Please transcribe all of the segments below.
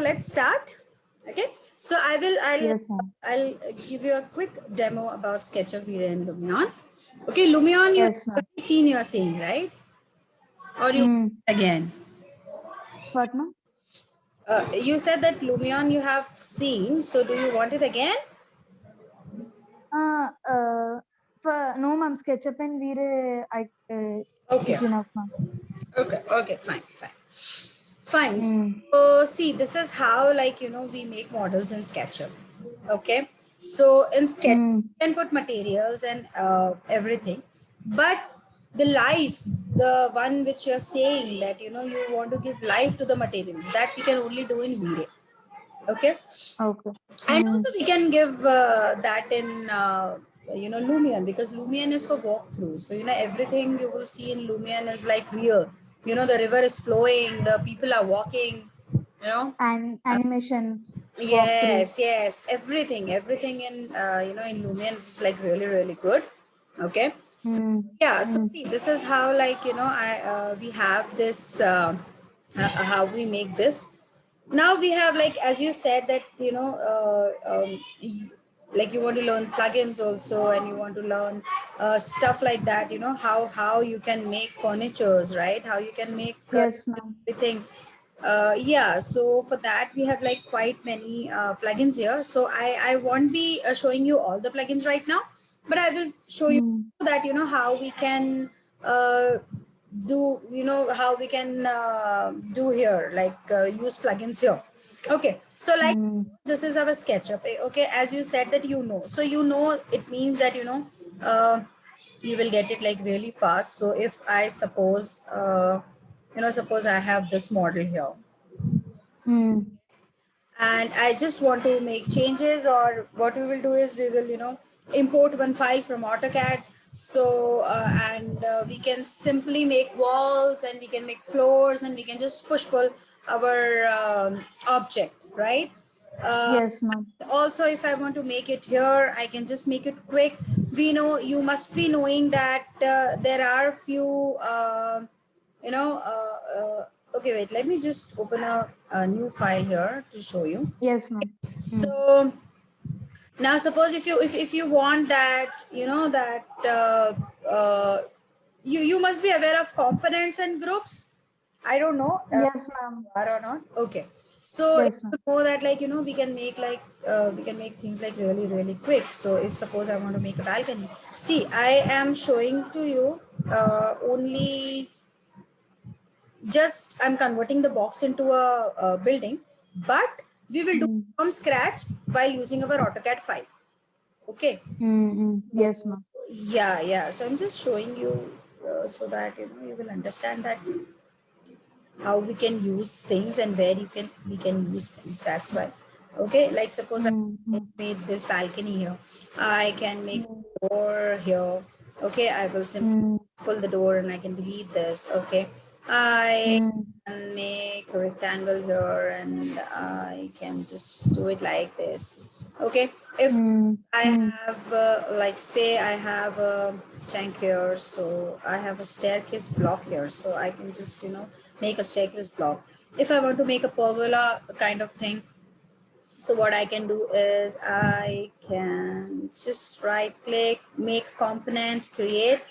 let's start. Okay. So Yes, ma'am. I'll give you a quick demo about Sketchup, vray, and Lumion. Okay, Lumion you have Yes, ma'am. already seen, you're saying, right? Or you again? What, ma'am? You said that Lumion you have seen, so do you want it again? Uh, uh, for no, ma'am. Sketchup and vray, Okay. is enough, ma'am. Okay, fine. Mm. So see, this is how, like, we make models in Sketchup. Okay, so in Sketchup Mm. you can put materials and everything, but the life, the one which you're saying that you want to give life to the materials, that we can only do in vray. Okay, Okay. and Mm. also we can give that in Lumion, because Lumion is for walkthrough. So everything you will see in Lumion is like real. The river is flowing, the people are walking, And animations, walkthrough. yes, everything in in Lumion is like really, really good. Okay, so Mm. yeah, so Mm. see, this is how, like, I we have this how we make this. Now we have, like, as you said, that like, you want to learn plugins also, and you want to learn stuff like that, how you can make furnitures, right? How you can make Yes, ma'am. everything. Yeah, so for that we have like quite many plugins here. So I won't be showing you all the plugins right now, but I will show you Mm. that how we can do, how we can do here, like use plugins here. Okay, so like, Mm. this is our SketchUp. Okay, as you said that so it means that you will get it like really fast. So if I suppose suppose I have this model here, Mm. and I just want to make changes, or what we will do is we will import one file from AutoCAD. So and we can simply make walls, and we can make floors, and we can just push pull our object, right? uh, Yes, ma'am. Also, if I want to make it here, I can just make it quick. We know, you must be knowing that there are few you know okay, wait, let me just open a new file here to show you. Yes, ma'am. Mm. So now suppose if you want that, that you must be aware of components and groups. I don't know Yes, ma'am. you are or not. Okay, so if Yes, ma'am. you know that, like, we can make, like, we can make things like really, really quick. So if suppose I want to make a balcony, see, I am showing to you only just I'm converting the box into a building, but we will do Mm. from scratch while using our AutoCAD file. Okay. Mm. Mm. So, Yes, ma'am. yeah. So I'm just showing you so that you will understand that how we can use things, and where we can use things. That's why. Okay. Like, suppose I Mm. Mm. made this balcony here. I can make Mm. door here. Okay. I will simply Mm. pull the door, and I can delete this. Okay. I Mm. can make a rectangle here, and I can just do it like this. Okay. If Mm. I Mm. have, like, say I have a tank here, so I have a staircase block here, so I can just make a staircase block. If I want to make a pergola kind of thing, so what I can do is I can just right click, make component, create.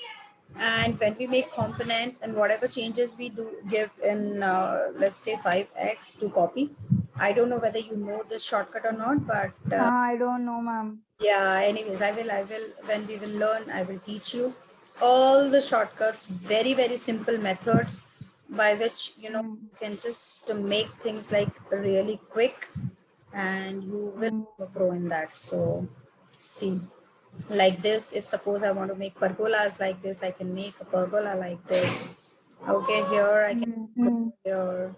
And when we make component, and whatever changes we do give in, let's say 5x to copy. I don't know whether you know this shortcut or not, but I don't know, ma'am. yeah, anyways, I will, when we will learn, I will teach you all the shortcuts, very, very simple methods by which Mm. you can just make things like really quick, and you will Mm. become a pro in that. So see, like this, if suppose I want to make pergolas like this, I can make a pergola like this. Okay, here I can Mm. put Mm. here.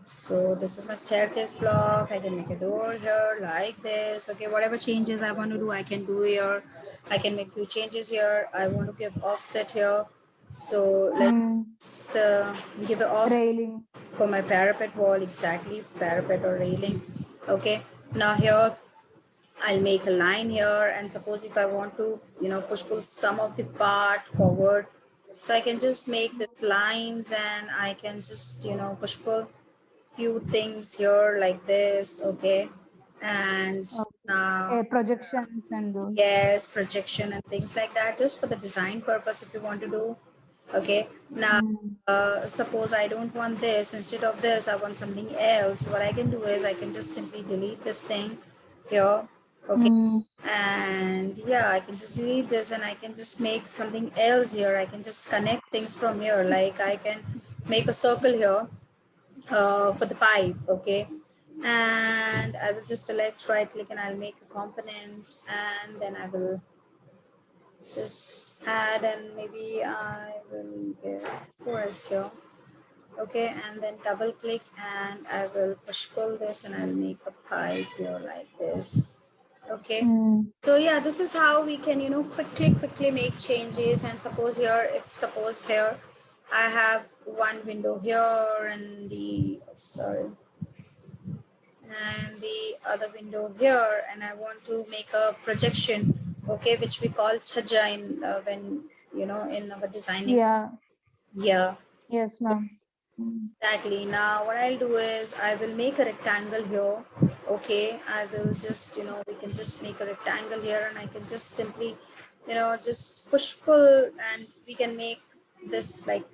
So this is my staircase block. I can make a door here like this. Okay, whatever changes I want to do, I can do here. I can make few changes here. I want to give offset here. So let's Mm. just, give an offset Railing. for my parapet wall, exactly, parapet or railing. Okay, now here I'll make a line here, and suppose if I want to push pull some of the part forward, so I can just make these lines, and I can just push pull few things here like this, okay? And now, Projections and those. yes, projection and things like that, just for the design purpose if you want to do. Okay, now Mm. suppose I don't want this, instead of this I want something else. What I can do is I can just simply delete this thing here, okay? Mm. And yeah, I can just delete this and I can just make something else here. I can just connect things from here, like I can make a circle here for the pipe, okay? And I will just select, right click, and I'll make a component, and then I will just add, and maybe I will give forest here, okay? And then double click and I will push pull this and I'll make a pipe here like this, okay? Mm. So yeah, this is how we can, you know, quickly make changes. And suppose here, if suppose here I have one window here and the, sorry, and the other window here, and I want to make a projection, okay, which we call chaja in when, you know, in our designing. Yeah. Yeah, Yes, ma'am. Mm. exactly. Now what I'll do is I will make a rectangle here, okay? I will just, you know, we can just make a rectangle here, and I can just simply, you know, just push pull, and we can make this like,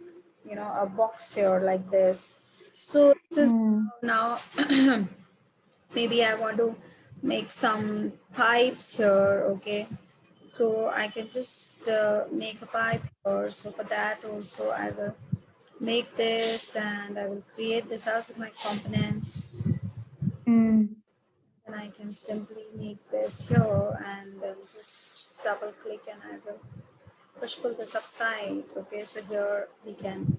you know, a box here like this. So this is Mm. now maybe I want to make some pipes here, okay? So I can just make a pipe here. So for that also I will make this, and I will create this as my component, Mm. and I can simply make this here, and then just double click and I will push pull this upside, okay? So here we can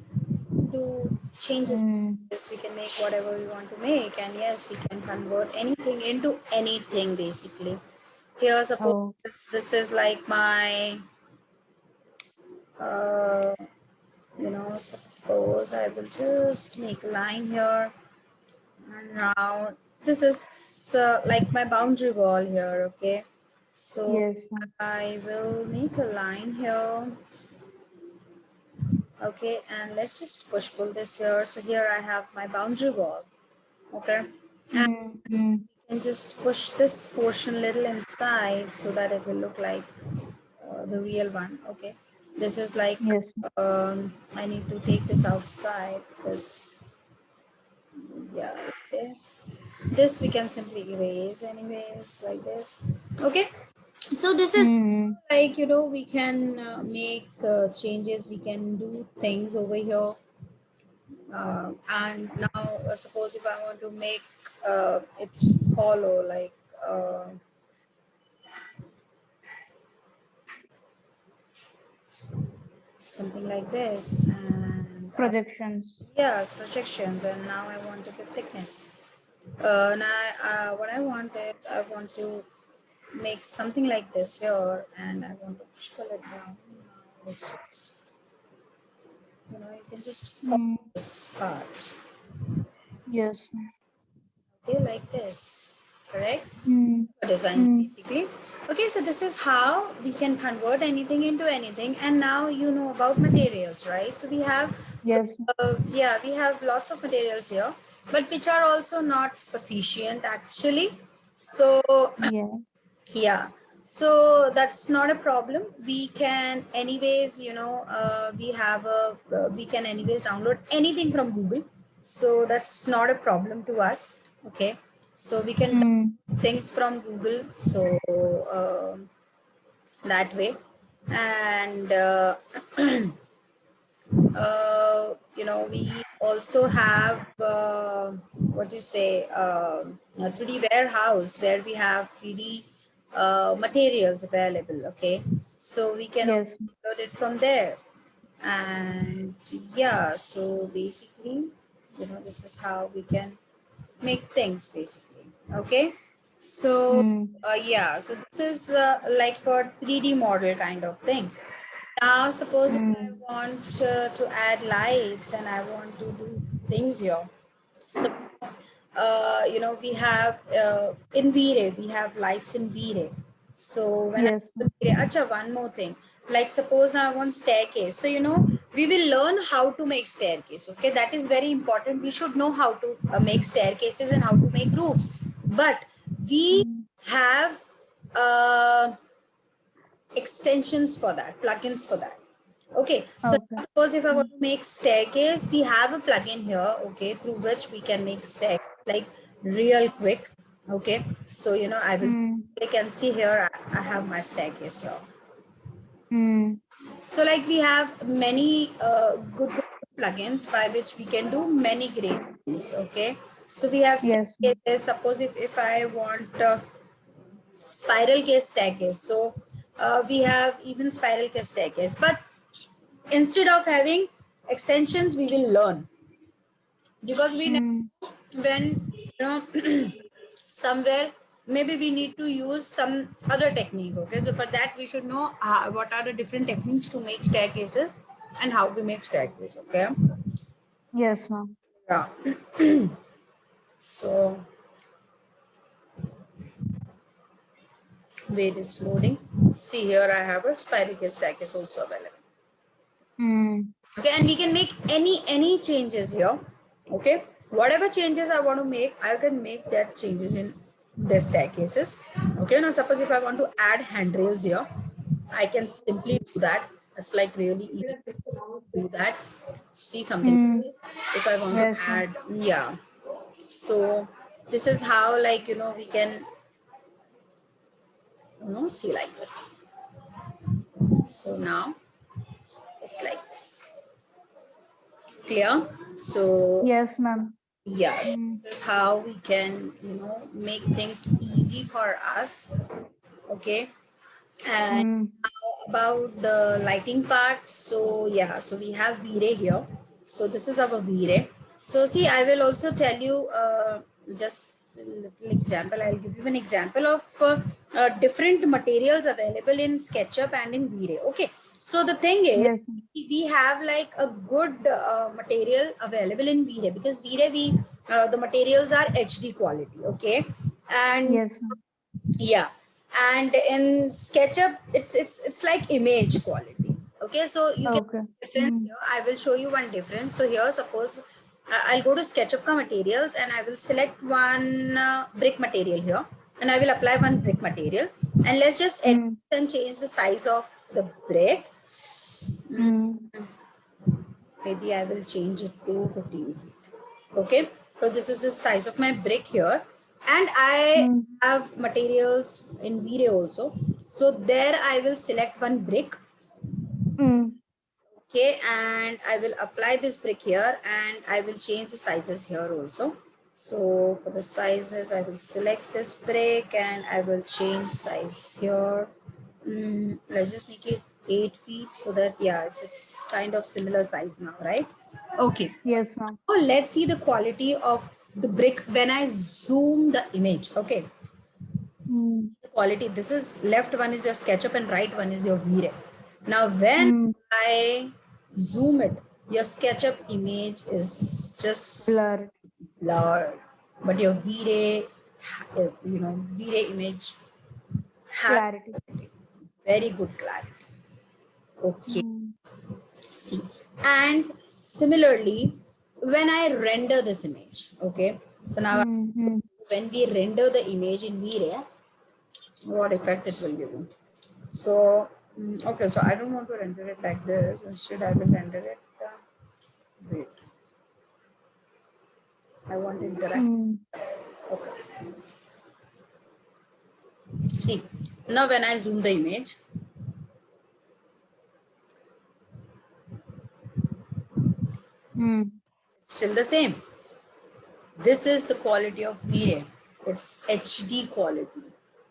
do changes. Mm. Yes, we can make whatever we want to make, and yes, we can convert anything into anything basically. Here, suppose Oh. this is like my, uh, you know, suppose I will just make a line here, and now this is like my boundary wall here, okay? So Yes, ma'am. I will make a line here, okay? And let's just push pull this here. So here I have my boundary wall, okay? And Mm. Mm. can just push this portion little inside so that it will look like the real one, okay? This is like, Yes. I need to take this outside because, yeah, like this we can simply erase anyways, like this, okay? So this is Mm. like, you know, we can make changes, we can do things over here. And now suppose if I want to make it hollow, like something like this, and Projections. yes, projections, and now I want to give thickness. Now what I want is I want to make something like this here, and I want to push pull it down. It's just, you know, you can just copy Mm. this part, Yes, ma'am. okay, like this, correct? Mm. Designs Mm. basically. Okay, so this is how we can convert anything into anything. And now you know about materials, right? So we have, Yes. yeah, we have lots of materials here, but which are also not sufficient actually. So Yeah. yeah, so that's not a problem. We can anyways, you know, we have a we can anyways download anything from Google, so that's not a problem to us, okay? So we can Mm. download things from Google, so that way. And you know, we also have what you say, a 3D warehouse where we have 3D materials available, okay? So we can Yes. download it from there. And yeah, so basically, you know, this is how we can make things basically, okay? So Mm. yeah, so this is like for 3D model kind of thing. Now, suppose if I Mm. want to add lights and I want to do things here. So, you know, we have in V-Ray, we have lights in V-Ray. So when I Yes. open V-Ray, acha, one more thing. Like suppose now I want staircase. So, you know, we will learn how to make staircase. Okay, that is very important. We should know how to make staircases and how to make roofs, but we have extensions for that, plugins for that. Okay, so Okay. suppose if I want to make staircase, we have a plugin here, okay, through which we can make staircase like real quick. Okay, so you know, I will click and see here I have my staircase here. So like we have many good plugins by which we can do many great things. Okay, so we have Yes. staircases. Suppose if I want spiral case staircase, so we have even spiral case staircase, but instead of having extensions, we will learn, because we know when, you know, somewhere maybe we need to use some other technique. Okay, so for that we should know what are the different techniques to make staircases and how we make staircase. Okay, Yes, ma'am. yeah. So wait, it's loading. See here, I have a spiral case staircase also available. Okay, and we can make any changes here. Okay, whatever changes I want to make, I can make that changes in the staircases. Okay, now suppose if I want to add handrails here, I can simply do that. It's like really easy to do that. See something like this. If I want to Yes, ma'am. add, yeah, so this is how, like, you know, we can, you know, see like this. So now it's like this. Clear? So Yes, ma'am. yes, this is how we can, you know, make things easy for us. Okay, and now about the lighting part. So yeah, so we have V-ray here. So this is our V-ray. So see, I will also tell you just a little example. I'll give you an example of different materials available in SketchUp and in V-ray. Okay, so the thing is, Yes, ma'am. we have like a good material available in V-ray, because V-ray the materials are HD quality. Okay, and Yes, ma'am. yeah, and in SketchUp it's like image quality. Okay, so you can Okay. difference here. I will show you one difference. So here, suppose I'll go to SketchUp ka materials and I will select one brick material here, and I will apply one brick material, and let's just edit and change the size of the brick. Maybe I will change it to 15 feet. Okay, so this is the size of my brick here, and I have materials in V-ray also. So there I will select one brick. Okay, and I will apply this brick here, and I will change the sizes here also. So for the sizes, I will select this brick and I will change size here. Let's just make it 8 feet, so that, yeah, it's kind of similar size now, right? Okay. Yes, ma'am. Now let's see the quality of the brick when I zoom the image. Okay, the quality, this is left one is your SketchUp and right one is your V-ray. Now when I zoom it, your SketchUp image is just Blur. blurred, but your V-ray is, you know, V-ray image has Clarity. very good clarity. Okay, see, and similarly when I render this image. Okay, so now when we render the image in V-ray, what effect it will give you. So okay, so I don't want to render it like this. Instead I will render it wait, I want interact. Okay, see, now when I zoom the image, it's still the same. This is the quality of V-ray. It's HD quality.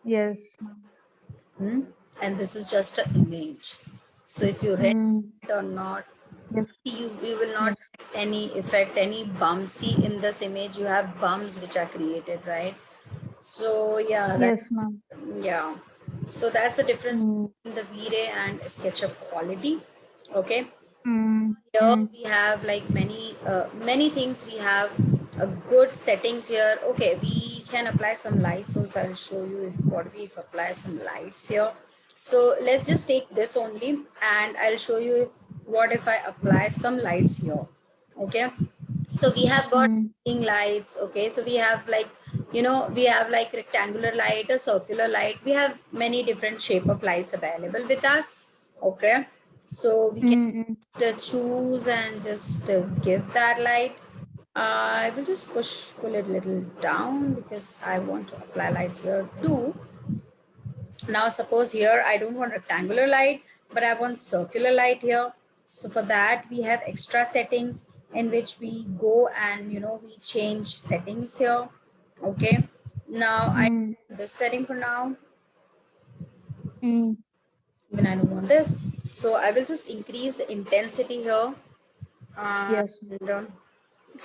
Yes. And this is just an image. So if you render it or not, Yes. you will not get any effect, any bumps. See, in this image you have bumps which are created, right? So yeah, Yes, ma'am. yeah. So that's the difference between the V-ray and SketchUp quality. Okay. Here we have like many things. We have a good settings here. Okay, we can apply some lights also. I'll show you if apply some lights here. So let's just take this only, and I'll show you if what if I apply some lights here? Okay, so we have got lights. Okay, so we have like, we have like rectangular light, a circular light. We have many different shape of lights available with us. Okay, so we can choose and just give that light. I will just pull it a little down because I want to apply light here too. Now suppose here I don't want rectangular light, but I want circular light here. So for that we have extra settings in which we go and we change settings here. Okay. Now I this setting for now. Even I don't want this. So I will just increase the intensity here. Yes. And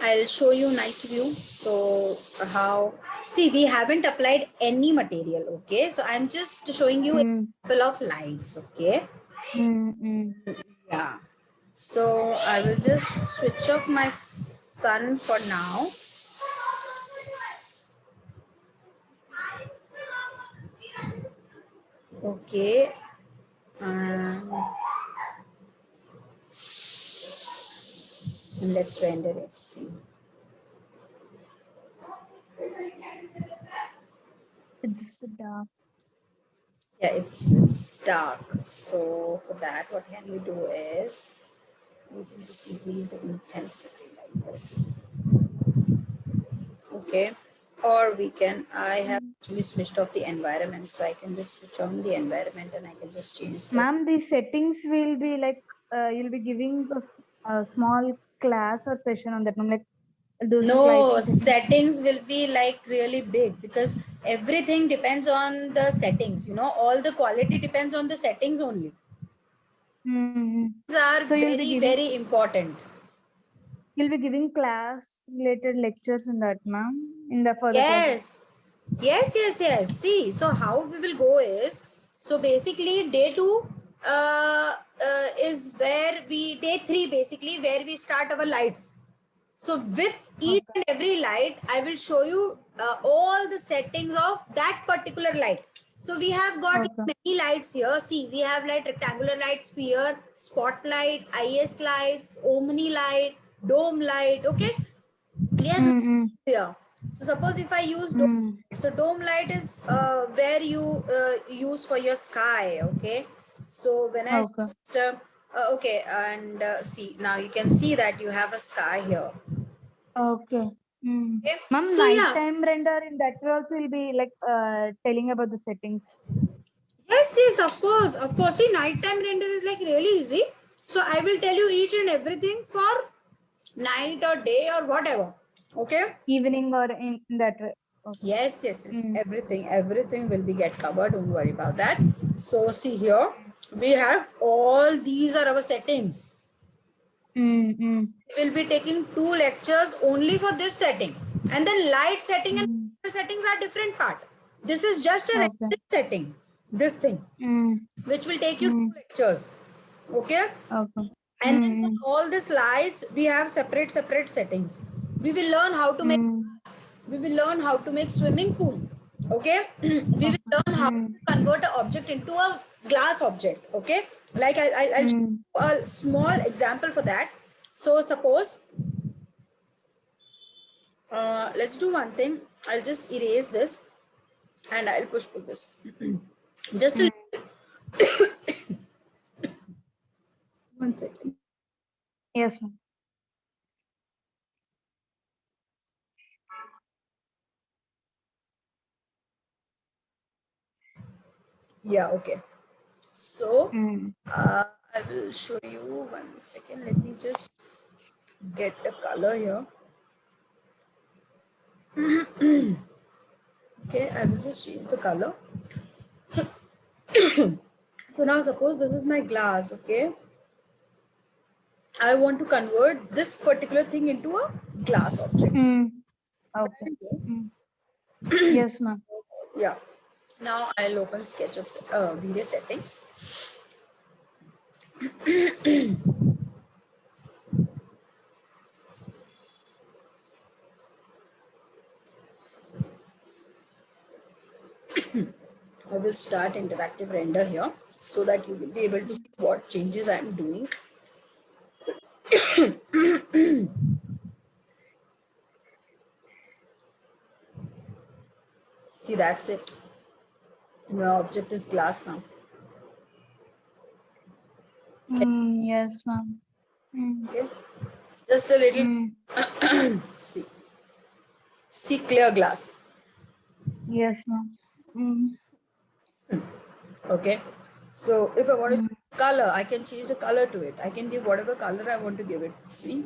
I'll show you night view. So how, see, we haven't applied any material. Okay, so I'm just showing you a couple of lights. Okay, yeah. So I will just switch off my sun for now. Okay, and let's render it. See. It's dark. Yeah, it's dark. So for that, what can we do is we can just increase the intensity like this. Okay, or we can, I have actually switched off the environment, so I can just switch on the environment and I can just change the. Ma'am, the settings will be like you'll be giving a small class or session on that. Ma'am, like those No, lighting settings. settings will be like really big because everything depends on the settings, all the quality depends on the settings only. These are So very, very important. you'll be giving class related lectures in that, ma'am, in the further classes. Yes. See, so how we will go is, so basically day 2 is where we, day 3 basically where we start our lights. So with each and every light, I will show you all the settings of that particular light. So we have got many lights here. See, we have like rectangular light, sphere, spotlight, IS lights, omni light, dome light. Okay, we have here. So suppose if I use dome light, so dome light is where you use for your sky. Okay, so when I just, okay, and see, now you can see that you have a sky here. Okay. Okay, Ma'am, so yeah, nighttime render in that way also will be like telling about the settings. yes, of course. See, nighttime render is like really easy. So I will tell you each and everything for night or day or whatever. Okay. Evening or in that way. Okay. Yes. Everything will be get covered. Don't worry about that. So see here, we have all these are our settings. We will be taking 2 lectures only for this setting, and then light setting and settings are different part. This is just a regular setting. This thing, which will take you 2 lectures. Okay. And then for all the slides, we have separate settings. We will learn how to make glass. We will learn how to make swimming pool. Okay. We will learn how to convert an object into a glass object. Okay. Like I'll show you a small example for that. So suppose, let's do one thing. I'll just erase this and I'll pull this. Just a one second. Yes, ma'am. Yeah, okay. So I will show you one second. Let me just get the color here. Okay, I will just change the color. So now suppose this is my glass. Okay, I want to convert this particular thing into a glass object. Okay. Yes, ma'am. Yeah. Now I'll open Sketchup's video settings. I will start interactive render here so that you will be able to see what changes I'm doing. See, that's it. My object is glass now. Yes, ma'am. Okay, just a little. See, see, clear glass. Yes, ma'am. Okay, so if I want to color, I can change the color to it. I can give whatever color I want to give it. See,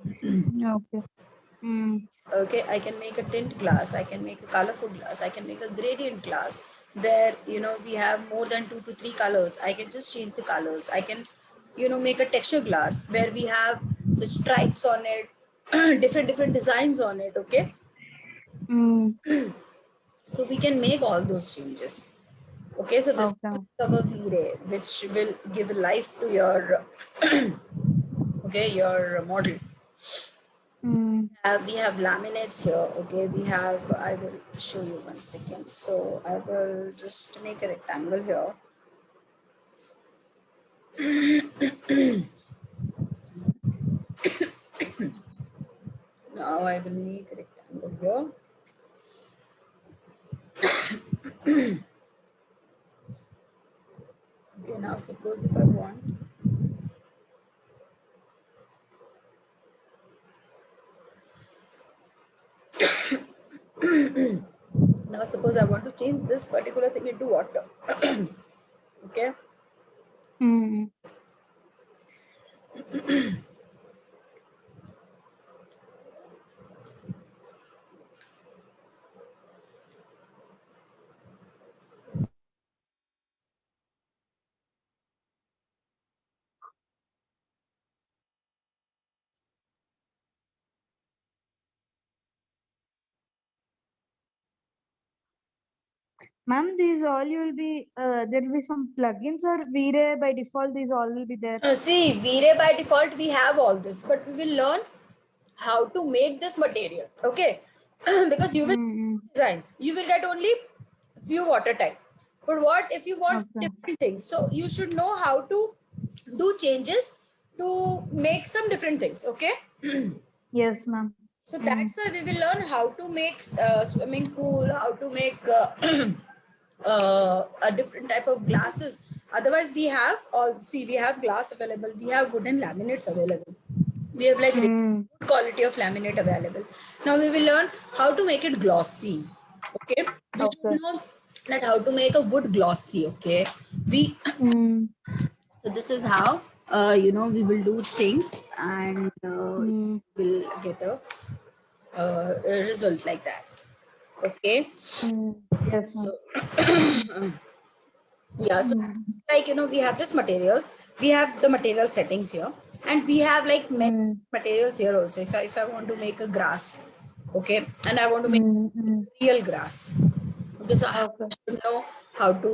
Okay. okay, I can make a tint glass, I can make a colorful glass, I can make a gradient glass where we have more than 2 to 3 colors. I can just change the colors. I can make a texture glass where we have the stripes on it, different designs on it. Okay, so we can make all those changes. Okay, so this Okay. is our V-Ray, which will give life to your okay, your model. We have laminates here. Okay, we have, I will show you 1 second. So I will just make a rectangle here. Now I will make a rectangle here. Okay, now suppose if I want, now suppose I want to change this particular thing into water. Okay, Ma'am, these all you will be there will be some plugins or V-Ray by default these all will be there. see, V-Ray by default we have all this, but we will learn how to make this material. Okay, because you will designs, you will get only few water type. But what if you want Okay. different things? So you should know how to do changes to make some different things. Okay, Yes, ma'am. so that's why we will learn how to make swimming pool, how to make a different type of glasses. Otherwise we have all, see, we have glass available, we have wooden laminates available, we have like really good quality of laminate available. Now we will learn how to make it glossy. Okay, we Okay. should know that how to make a wood glossy. Okay, we so this is how we will do things, and we'll get a result like that. Okay, Yes, so ma'am. yeah, so like we have this materials, we have the material settings here, and we have like many materials here also. If I want to make a grass, okay, and I want to make real grass, okay, so I Okay. should know how to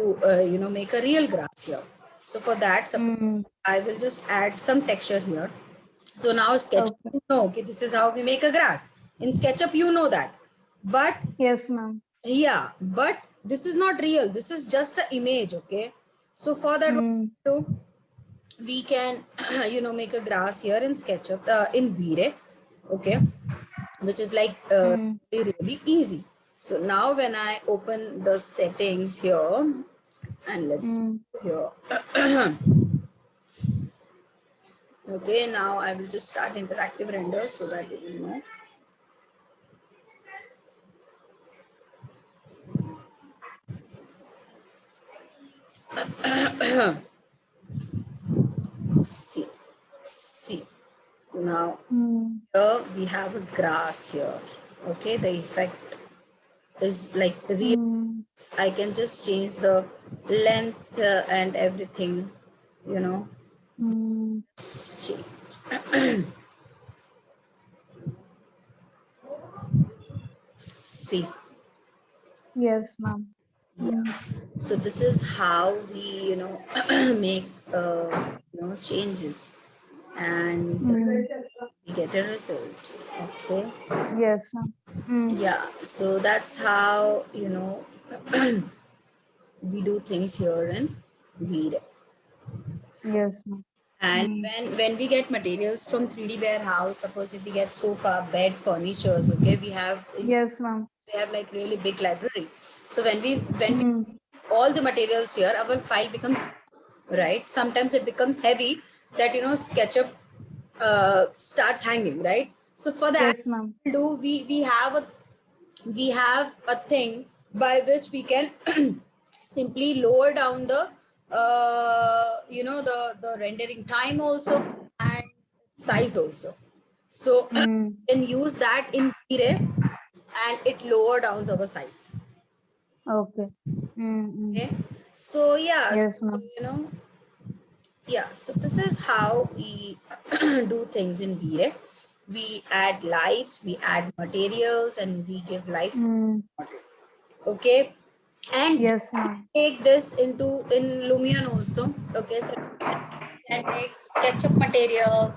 make a real grass here. So for that, suppose I will just add some texture here. So now SketchUp, Okay. okay, this is how we make a grass. In SketchUp, that. But Yes, ma'am. yeah, but this is not real. This is just an image, okay? So for that, what we do, we can, make a grass here in SketchUp, in vray, okay, which is like really easy. So now when I open the settings here, and let's here, okay, now I will just start interactive render so that you will know. See, now here we have a grass here. Okay, the effect is like real. I can just change the length and everything, you know. Just change. See, Yes, ma'am. yeah. So this is how we, make changes, and we get a result. Okay. Yes, ma'am. Yeah. So that's how we do things here in Vray. Yes, ma'am. And Mm. when we get materials from 3D warehouse, suppose if we get sofa, bed, furnitures, okay, Yes, ma'am. we have like really big library. So when we Mm. all the materials here, our file becomes right. Sometimes it becomes heavy that SketchUp starts hanging, right? So for that, Yes, ma'am. do we have a thing by which we can simply lower down the the rendering time also and size also. So Mm. can use that in V-Ray and it lower down our size. Okay. Mm. Mm. Okay. So yeah, so, Yes, ma'am. yeah. So this is how we do things in V-Ray. We add lights, we add materials, and we give life Mm. model. Okay, and Yes, ma'am. take this into in lumion also. Okay, so we can take SketchUp material,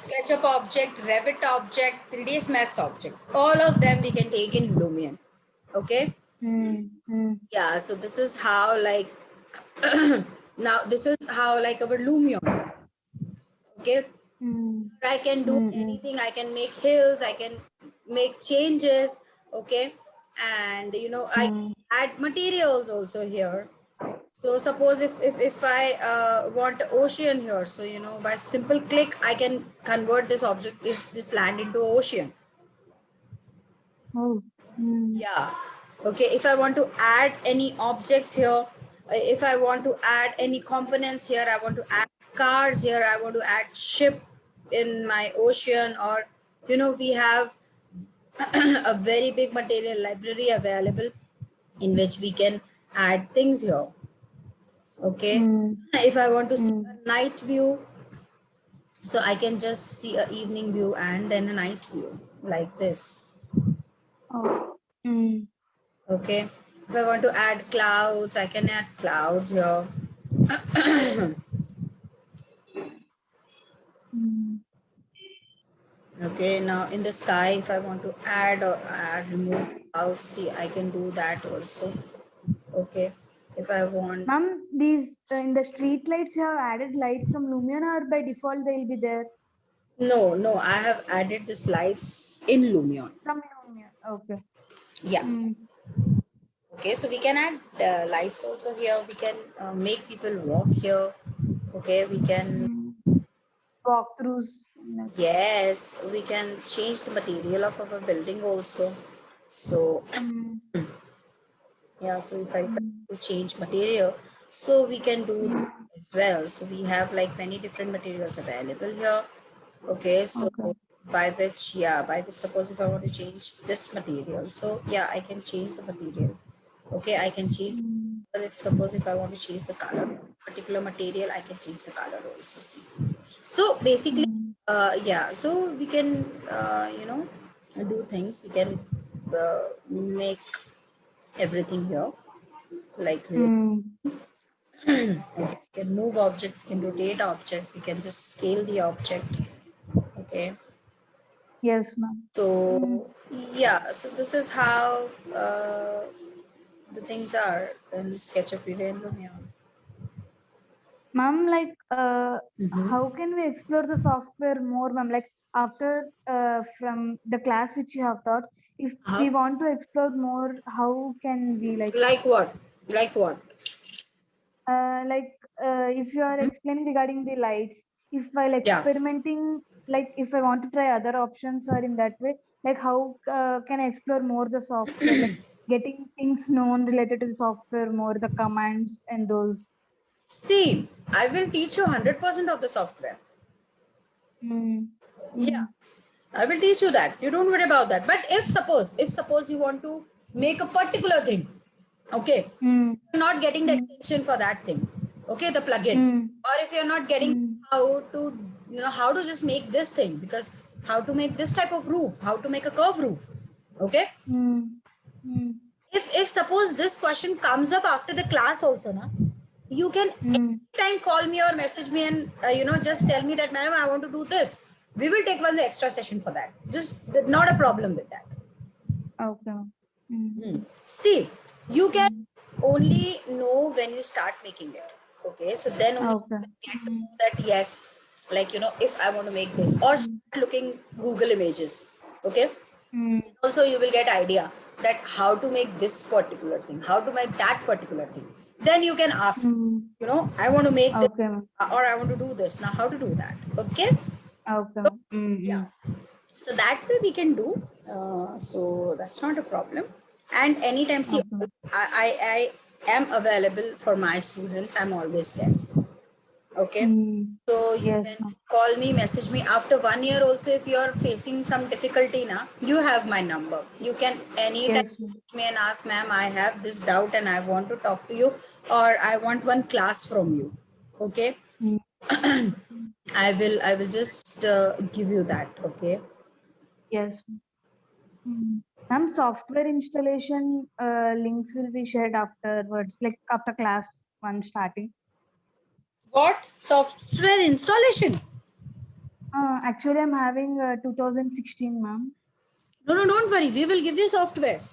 SketchUp object, Revit object, 3ds Max object, all of them we can take in lumion. Okay, Mm. Mm. yeah, so this is how like now this is how like our lumion. Okay, Mm. I can do Mm. Mm. anything. I can make hills. I can make changes. Okay, and I Mm. add materials also here. So suppose if I want ocean here, so by simple click I can convert this object, this land into ocean. Oh. Mm. Yeah. Okay. If I want to add any objects here, if I want to add any components here, I want to add cars here, I want to add ship in my ocean, or we have a very big material library available in which we can add things here. Okay. Mm. If I want to see Mm. a night view, so I can just see a evening view and then a night view like this. Oh. Mm. Okay. If I want to add clouds, I can add clouds here. Mm. Okay. Now in the sky, if I want to add or remove clouds, see, I can do that also. Okay. If I want, Ma'am, these in the street lights you have added lights from Lumion or by default they'll be there no, I have added the lights in Lumion. from Lumion. Okay. Yeah. Mm. Okay. So we can add lights also here. We can make people walk here. Okay. We can, Mm. Walkthroughs. Like, yes, we can change the material of our building also. So mm. yeah, so if I try Mm. to change material, so we can do Mm. that as well. So we have like many different materials available here. Okay, so Okay. by which suppose if I want to change this material, so yeah, I can change the material. Okay, I can change, Mm. if suppose if I want to change the color particular material, I can change the color also. See, so basically, Mm. yeah, so we can do things. We can make everything here like really. Mm. Okay, we can move object, we can rotate object, we can just scale the object. Okay, Yes, ma'am. Mm. so yeah, so this is how the things are in SketchUp video and Lumion. Ma'am, like, Mm-hmm. how can we explore the software more, ma'am? Like, after from the class which you have taught, if Uh-huh. we want to explore more, how can we Like what? Like what? like if you are Mhm. explaining regarding the lights, if while Yeah. experimenting, like if I want to try other options or in that way, like how can I explore more the software, like getting things known related to the software more, the commands and those. See, I will teach you 100% of the software. Mm. Yeah, Mm. I will teach you that. You don't worry about that. But if suppose you want to make a particular thing, okay, Mm. you're not getting the Mm. extension for that thing, okay, the plugin, Mm. or if you're not getting Mm. how to, how to just make this thing, because how to make this type of roof, how to make a curve roof, okay. Mm. Mm. If suppose this question comes up after the class also, na, you can Mm. anytime call me or message me and just tell me that, madam, I want to do this. We will take one extra session for that. Just not a problem with that. Okay, ma'am. Mm. See, you can Mm. only know when you start making it. Okay, so then only Okay. you get to know that yes, like if I want to make this, or start looking Google images. Okay, Mm. also you will get idea that how to make this particular thing, how to make that particular thing. Then you can ask, Mm. I want to make this, Okay, ma'am. or I want to do this. Now, how to do that? Okay, Okay, so ma'am. Mm. yeah, Mm. so that way we can do. So that's not a problem. And anytime, see, Okay, ma'am. I am available for my students. I'm always there. Okay, Mm. so you Yes, can ma'am. call me, message me after 1 year also. If you're facing some difficulty now, you have my number. You can anytime Yes, ma'am. message me and ask, ma'am, I have this doubt and I want to talk to you, or I want one class from you. Okay, Mm. I will just give you that. Okay. Yes, ma'am. Mm. Ma'am, software installation links will be shared afterwards, like after class one starting. What software installation? Actually, I'm having 2016, ma'am. No, no, don't worry. We will give you softwares.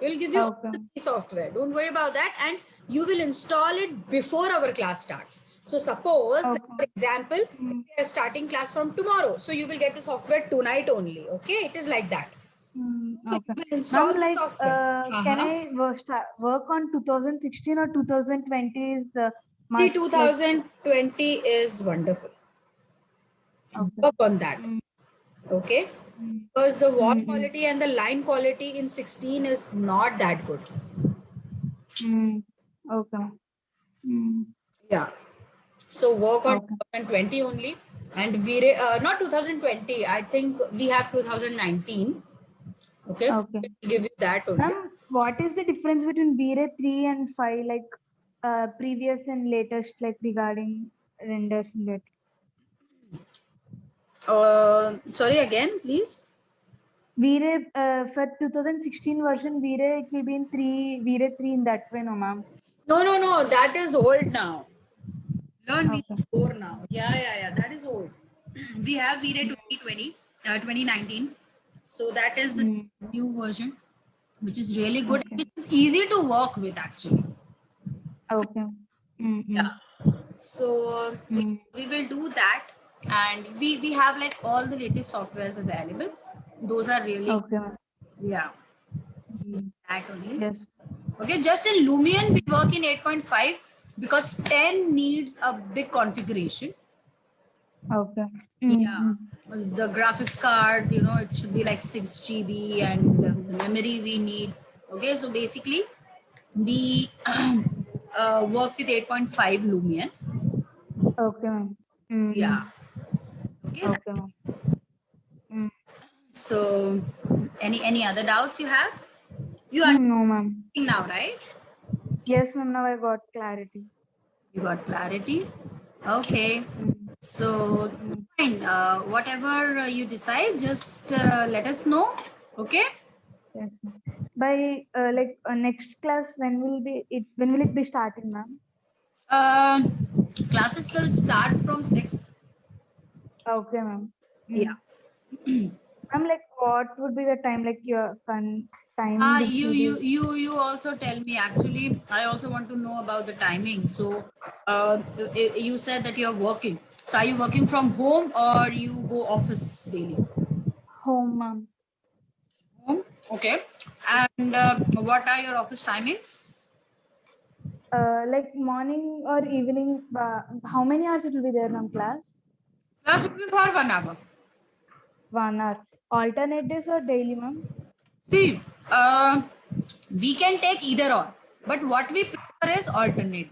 We'll give you all Okay. the software. Don't worry about that. And you will install it before our class starts. So suppose, like, Okay. for example, if Mm. we are starting class from tomorrow, so you will get the software tonight only. Okay, it is like that. Mm. So Okay. you will Ma'am, install the like, software. can Uh-huh. I work on 2016 or 2020 is See, must, like, 2020 is wonderful. okay. Work on that. Mm. Okay. Mm. Because the wall Mm. Mm. quality and the line quality in 16 is not that good. Mm. Okay. Mm. Yeah. So work on Okay. 2020 only, and not 2020. I think we have 2019. Okay, Okay. we'll give you that only. Ma'am, what is the difference between vray 3 and 5, like previous and latest, like regarding renders in that? Sorry again, please. vray for 2016 version, vray it will be in vray 3 in that way, no, ma'am. No, no, no. That is old now. Learn Okay. V4 now. Yeah, yeah, yeah. That is old. We have V-Ray Mm. 2020, 2019. So that is the Mm. new version, which is really good. Okay. It's easy to work with actually. Okay. Mm. Mm. Yeah. So Mm. we will do that, and we have like all the latest softwares available. Those are really, Okay, ma'am. yeah, Mm. that only. Yes. Okay, just in Lumion we work in 8.5 because 10 needs a big configuration. Okay. Mm. Yeah, Mm. the graphics card, it should be like 6 GB, and the memory we need. Okay, so basically we work with 8.5 Lumion. Okay, ma'am. Mm. Yeah. Mm. Okay. Okay, ma'am. Mm. So, any other doubts you have? You are No, ma'am. now, right? Yes, ma'am. Now I got clarity. You got clarity. Okay. Mm. So, Mm. fine. Whatever you decide, just let us know. Okay. Yes, ma'am. By like next class, when will it be starting, ma'am? Uh, Classes will start from 6th. Okay, ma'am. Yeah. Mm. I'm like, what would be the time, like your timing which You will you be you you also tell me. Actually, I also want to know about the timing. So, you said that you're working. So, are you working from home or you go office daily? home, ma'am? Home. Okay. And what are your office timings? Like morning or evening? How many hours it will be there, ma'am? Class? Class will be for 1 hour. 1 hour. Alternate days or daily, ma'am? See, uh, we can take either or, but what we prefer is alternate.